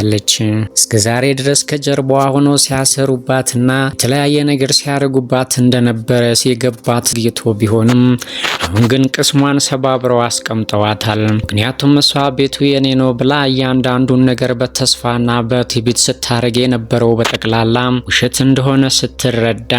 ትላታለች። እስከዛሬ ድረስ ከጀርባዋ ሆኖ ሲያሰሩባትና የተለያየ ነገር ሲያደርጉባት እንደነበረ ሲገባት ጌቶ ቢሆንም አሁን ግን ቅስሟን ሰባብረው አስቀምጠዋታል። ምክንያቱም እሷ ቤቱ የኔ ነው ብላ እያንዳንዱን ነገር በተስፋና በትዕቢት ስታረግ የነበረው በጠቅላላ ውሸት እንደሆነ ስትረዳ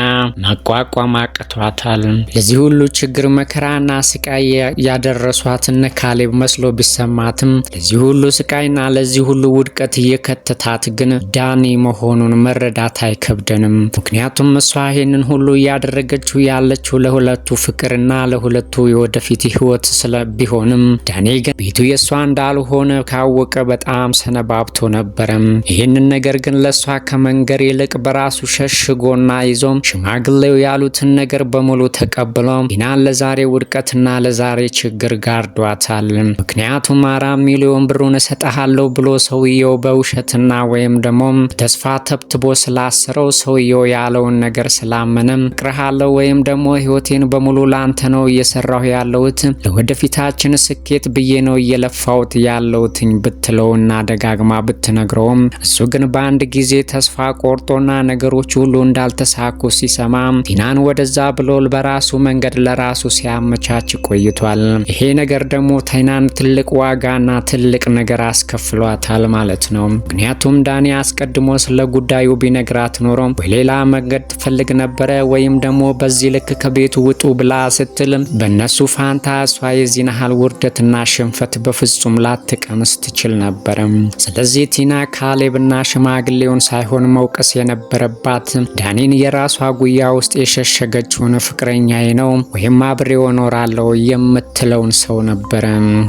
ማቋቋም አቅቷታል። ለዚህ ሁሉ ችግር መከራና ስቃይ ያደረሷት እነ ካሌብ መስሎ ቢሰማትም ለዚህ ሁሉ ስቃይና ለዚህ ሁሉ ውድቀት እየከተታት ግን ዳኒ መሆኑን መረዳት አይከብደንም። ምክንያቱም እሷ ይሄንን ሁሉ እያደረገችው ያለችው ለሁለቱ ፍቅርና ለሁለቱ የወደፊት ህይወት ስለቢሆንም ዳኒ ግን ቤቱ የሷ እንዳልሆነ ካወቀ በጣም ሰነባብቶ ነበረም። ይህንን ነገር ግን ለሷ ከመንገር ይልቅ በራሱ ሸሽጎና ይዞም ሽማግሌው ያሉትን ነገር በሙሉ ተቀብሎ ቲናን ለዛሬ ውድቀትና ለዛሬ ችግር ጋርዷታል። ምክንያቱም 4 ሚሊዮን ብሩን እሰጥሃለሁ ብሎ ሰውየው በውሸትና ወይም ደግሞ ተስፋ ተብትቦ ስላሰረው ሰውየው ያለውን ነገር ስላመነም እቅርሃለሁ ወይም ደግሞ ህይወቴን በሙሉ ላንተ ነው እየሰራሁ ያለሁት ለወደፊታችን ስኬት ብዬ ነው እየለፋውት ያለሁትኝ ብትለውና ደጋግማ ብትነግረውም እሱ ግን በአንድ ጊዜ ተስፋ ቆርጦና ነገሮች ሁሉ እንዳልተሳኩ ሲሰማ ቲናን ወደዛ ብሎ በራሱ መንገድ ለራሱ ሲያመቻች ቆይቷል። ይሄ ነገር ደግሞ ቲናን ትልቅ ዋጋና ትልቅ ነገር አስከፍሏታል ማለት ነው። ምክንያቱም ዳኒ አስቀድሞ ስለ ጉዳዩ ቢነግራት ኖሮ በሌላ መንገድ ትፈልግ ነበረ ወይም ደግሞ በዚህ ልክ ከቤቱ ውጡ ብላ ስትል በነሱ ፋንታ እሷ የዚህን ያህል ውርደትና ሽንፈት በፍጹም ላትቀምስ ትችል ነበር። ስለዚህ ቲና ካሌብና ሽማግሌውን ሳይሆን መውቀስ የነበረባት ዳኒን የራሷ ጉያ ውስጥ የሸሸገችውን ፍቅረኛዬ ነው ወይም አብሬው እኖራለሁ የምትለውን ሰው ነበር።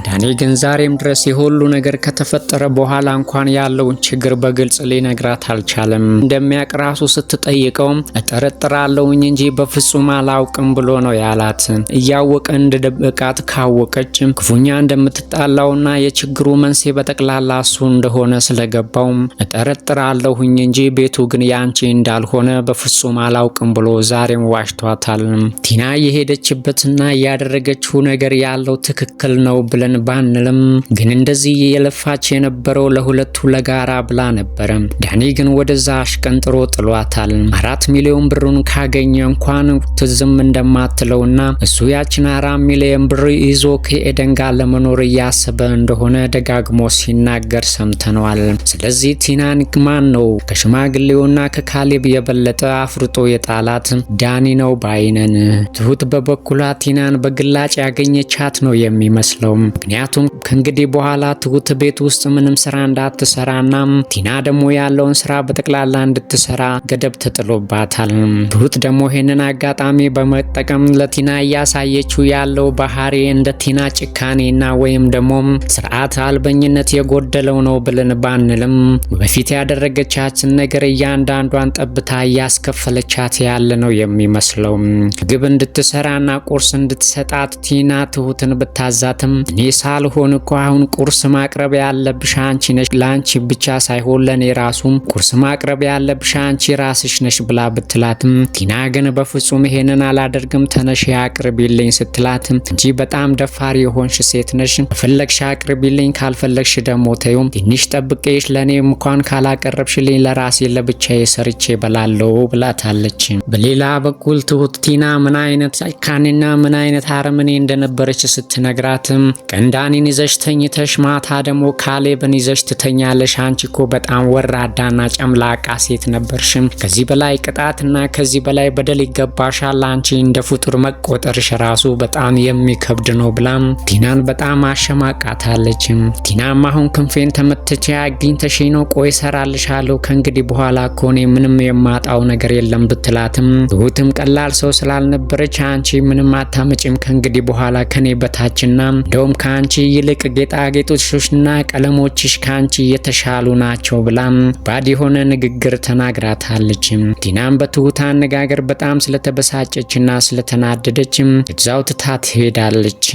ዳኒ ግን ዛሬም ድረስ የሁሉ ነገር ከተፈጠረ በኋላ እንኳን ያለውን ችግር በግልጽ ሊነግራት አልቻለም። እንደሚያውቅ ራሱ ስትጠይቀው እጠረጥራለሁኝ እንጂ በፍጹም አላውቅም ብሎ ነው ያላት። እያወቀ እንደደበቃት ካወቀች ክፉኛ እንደምትጣላውና የችግሩ መንስኤ በጠቅላላ እሱ እንደሆነ ስለገባው እጠረጥራለሁኝ እንጂ ቤቱ ግን ያንቺ እንዳልሆነ በፍጹም አላውቅም ብሎ ዛሬም ዋሽቷታል። ቲና የሄደችበትና ያደረገችው ነገር ያለው ትክክል ነው ብለን ባንልም ግን እንደዚህ የለፋች የነበረው ለሁለቱ ለጋራ ብላ ነበር። ዳኒ ግን ወደዛ አሽቀንጥሮ ጥሏታል። 4 ሚሊዮን ብሩን ካገኘ እንኳን ትዝም እንደማትለውና እሱ ያችን 4 ሚሊዮን ብር ይዞ ከኤደን ጋር ለመኖር እያሰበ እንደሆነ ደጋግሞ ሲናገር ሰምተነዋል። ስለዚህ ቲናን ማን ነው ከሽማግሌውና ከካሌብ የበለጠ አፍርጦ የጣላት? ዳኒ ነው ባይነን። ትሁት በበኩሏ ቲናን በግላጭ ያገኘቻት ነው የሚመስለው። ምክንያቱም ከእንግዲህ በኋላ ትሁት ቤት ውስጥ ምንም ስራ እንዳትሰራና ቲና ደግሞ ያለውን ስራ በጠቅላላ እንድትሰራ ገደብ ተጥሎባታል። ትሁት ደግሞ ይሄንን አጋጣሚ በመጠቀም ለቲና እያሳየችው ያለው ባህሪ እንደ ቲና ጭካኔና ወይም ደግሞ ስርዓት አልበኝነት የጎደለው ነው ብለን ባንልም በፊት ያደረገቻችን ነገር እያንዳንዷን ጠብታ እያስከፈለቻት ያለ ነው የሚመስለው። ምግብ እንድትሰራና ቁርስ እንድትሰጣት ቲና ትሁትን ብታዛትም እኔ ሳልሆን እኮ አሁን ቁርስ ማቅረብ ያለብሽ አንቺ ነሽ፣ ላንቺ ብቻ ሳይሆን ለኔ ራሱም ቁርስ ማቅረብ ያለብሽ አንቺ ራስሽ ነሽ ብላ ብትላትም ቲና ግን በፍጹም ይሄንን አላደርግም ተነሽ አቅርቢልኝ ስትላት እንጂ በጣም ደፋሪ የሆንሽ ሴት ነሽ፣ ፈለግሽ አቅርቢልኝ ካልፈለግሽ ደግሞ ተይው ትንሽ ጠብቄሽ ለኔም እንኳን ካላቀረብሽልኝ ለራሴ ለብቻዬ ሰርቼ በላለው ብላታለች። በሌላ በኩል ትሁት ቲና ምን አይነት ጭካኔና ምን አይነት አረመኔ እንደነበረች ስትነግራትም ቀን ዳኒን ይዘሽ ተኝተሽ ማታ ደግሞ ካሌብን ይዘሽ ትተኛለሽ፣ አንቺ እኮ በጣም ወራዳና ጨምላቃ ሴት ነበርሽ፣ ከዚህ በላይ ቅጣትና ከዚህ በላይ በደል ይገባሻል፣ አንቺ እንደ ፍጡር መቆጠርሽ ራሱ በጣም የሚከብድ ነው ብላም ቲናን በጣም አሸማቃታለች። ቲናም አሁን ክንፌን ተመትቼ አግኝተሽ ነው ቆይ ሰራልሻለሁ ከእንግዲህ በኋላ እኮ እኔ ምንም የማጣው ነገር የለም ብትላትም ትሁትም ቀላል ሰው ስላልነበረች አንቺ ምንም አታመጭም ከእንግዲህ በኋላ ከኔ በታችና እንደውም ከአንቺ ይልቅ ጌጣጌጦችሽና ቀለሞችሽ ከአንቺ የተሻሉ ናቸው ብላም ባድ የሆነ ንግግር ተናግራታለች። ቲናም በትሁት አነጋገር በጣም ስለተበሳጨችና ስለተናደደች እዛው ትታት ሄዳለች።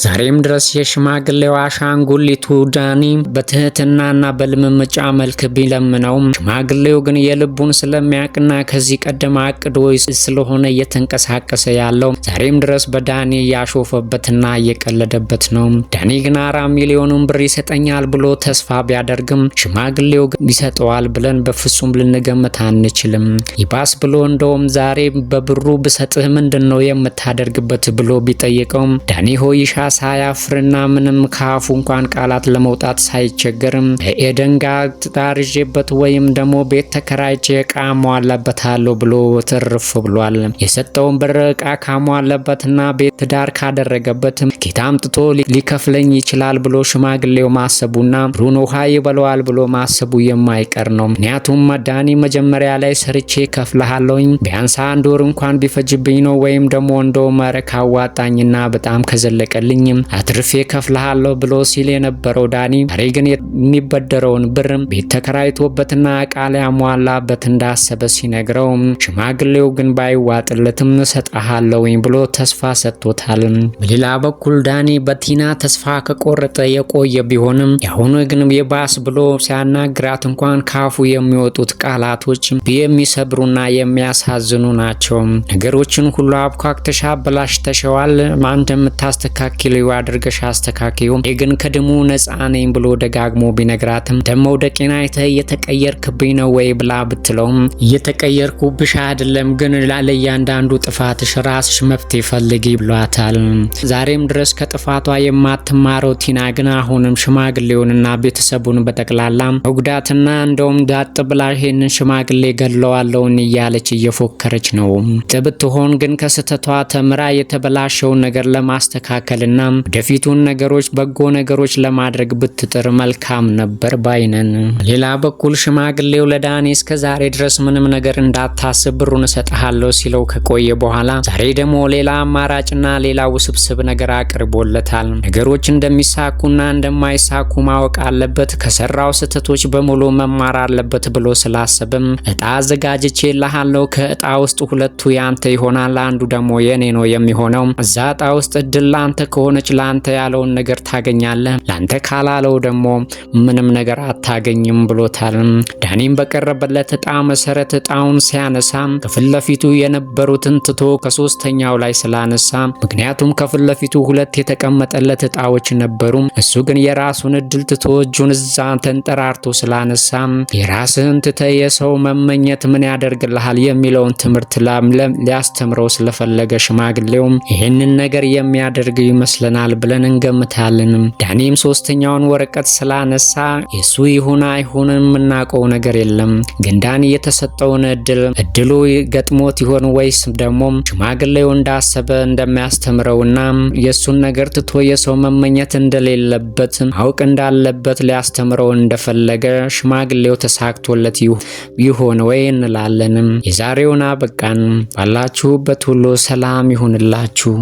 ዛሬም ድረስ የሽማግሌው አሻንጉሊቱ ዳኒ በትህትናና በልምምጫ መልክ ቢለምነው ሽማግሌው ግን የልቡን ስለሚያቅና ከዚህ ቀደም አቅዶ ስለሆነ እየተንቀሳቀሰ ያለው ዛሬም ድረስ በዳኒ ያሾፈበትና እየቀለደበት ነው። ዳኒ ግን 4 ሚሊዮኑን ብር ይሰጠኛል ብሎ ተስፋ ቢያደርግም ሽማግሌው ይሰጠዋል ብለን በፍጹም ልንገምት አንችልም። ይባስ ብሎ እንደውም ዛሬ በብሩ ብሰጥህ ምንድነው የምታደርግበት ብሎ ቢጠይቀውም ዳኒ ሆይሻ ሳያፍርና ምንም ካፉ እንኳን ቃላት ለመውጣት ሳይቸገርም ኤደን ጋር ተጣርጄበት ወይም ደግሞ ቤት ተከራይቼ ዕቃ ሟላበታለሁ ብሎ ትርፍ ብሏል። የሰጠውን ብር ዕቃ ካሟላበትና ቤት ትዳር ካደረገበት ጌታ አምጥቶ ሊከፍለኝ ይችላል ብሎ ሽማግሌው ማሰቡና ብሩን ውሃ ይበለዋል ብሎ ማሰቡ የማይቀር ነው። ምክንያቱም ዳኒ መጀመሪያ ላይ ሰርቼ ከፍልሃለሁኝ ቢያንስ 1 ወር እንኳን ቢፈጅብኝ ነው ወይም ደግሞ እንደው መረካ አዋጣኝና በጣም ከዘለቀልኝ አትርፌ ከፍልሃለሁ ብሎ ሲል የነበረው ዳኒ ዛሬ ግን የሚበደረውን ብር ቤት ተከራይቶበትና ዕቃ ሊያሟላበት እንዳሰበ ሲነግረው ሽማግሌው ግን ባይዋጥለትም እሰጥሃለሁኝ ብሎ ተስፋ ሰጥቶታል። በሌላ በኩል ዳኒ በቲና ተስፋ ከቆረጠ የቆየ ቢሆንም ያሁኑ ግን የባስ ብሎ ሲያናግራት እንኳን ካፉ የሚወጡት ቃላቶች የሚሰብሩና የሚያሳዝኑ ናቸው። ነገሮችን ሁሉ አብኳክተሽ አበላሽተሽዋል፣ አንተ የምታስተካክለው አድርገሽ አስተካክዩ፣ ግን ከደሙ ነፃ ነኝ ብሎ ደጋግሞ ቢነግራትም ደመውደቄን አይተህ እየተቀየርክብኝ ነው ወይ ብላ ብትለውም እየተቀየርኩብሽ አይደለም፣ ግን ለእያንዳንዱ ጥፋትሽ ራስሽ መፍትሄ ፈልጊ ብሏታል። ዛሬም ድረስ ከጥፋቷ የማትማረው ቲና ግን አሁንም ሽማግሌውንና ቤተሰቡን በጠቅላላ መጉዳትና እንደውም ዳጥ ብላ ይሄንን ሽማግሌ ገለዋለውን እያለች እየፎከረች ነው። ብትሆን ግን ከስተቷ ተምራ የተበላሸውን ነገር ለማስተካከልና ወደፊቱን ነገሮች በጎ ነገሮች ለማድረግ ብትጥር መልካም ነበር ባይነን። ሌላ በኩል ሽማግሌው ለዳኒ እስከ ዛሬ ድረስ ምንም ነገር እንዳታስብ ብሩን እሰጥሃለሁ ሲለው ከቆየ በኋላ ዛሬ ደግሞ ሌላ አማራጭና ሌላ ውስብስብ ነገር አቅርቦለታል። ነገሮች እንደሚሳኩና እንደማይሳኩ ማወቅ አለበት፣ ከሰራው ስህተቶች በሙሉ መማር አለበት ብሎ ስላሰበም እጣ አዘጋጅቼልሃለሁ፣ ከእጣ ውስጥ 2ቱ ያንተ ይሆናል፣ አንዱ ደግሞ የኔ ነው የሚሆነው። እዛ እጣ ውስጥ እድል ላንተ ከሆነች ላንተ ያለውን ነገር ታገኛለህ፣ ላንተ ካላለው ደግሞ ምንም ነገር አታገኝም ብሎታል። ዳኒም በቀረበለት እጣ መሰረት እጣውን ሲያነሳ ከፊት ለፊቱ የነበሩትን ትቶ ከ3ኛው ላይ ስላነሳ፣ ምክንያቱም ከፊት ለፊቱ 2 የተቀመጠለት እጣዎች ነበሩ። እሱ ግን የራሱን እድል ትቶ እጁን እዛ ተንጠራርቶ ስላነሳ የራስህን ትተህ የሰው መመኘት ምን ያደርግልሃል የሚለውን ትምህርት ሊያስተምረው ስለፈለገ ሽማግሌው ይህንን ነገር የሚያደርግ ይመስለናል ብለን እንገምታለን። ዳኒም 3ኛውን ወረቀት ስላነሳ የሱ ይሁን አይሁን የምናውቀው ነገር የለም። ግን ዳኒ የተሰጠውን እድሉ ገጥሞት ይሆን ወይስ ደግሞ ሽማግሌው እንዳሰበ እንደሚያስተምረውና የሱን ነገር ትቶ የሰው መመኘት እንደሌለበት ማወቅ እንዳለበት ሊያስተምረው እንደፈለገ ሽማግሌው ተሳክቶለት ይሆን ወይ እንላለን። የዛሬውን አበቃን። ባላችሁበት ሁሉ ሰላም ይሁንላችሁ።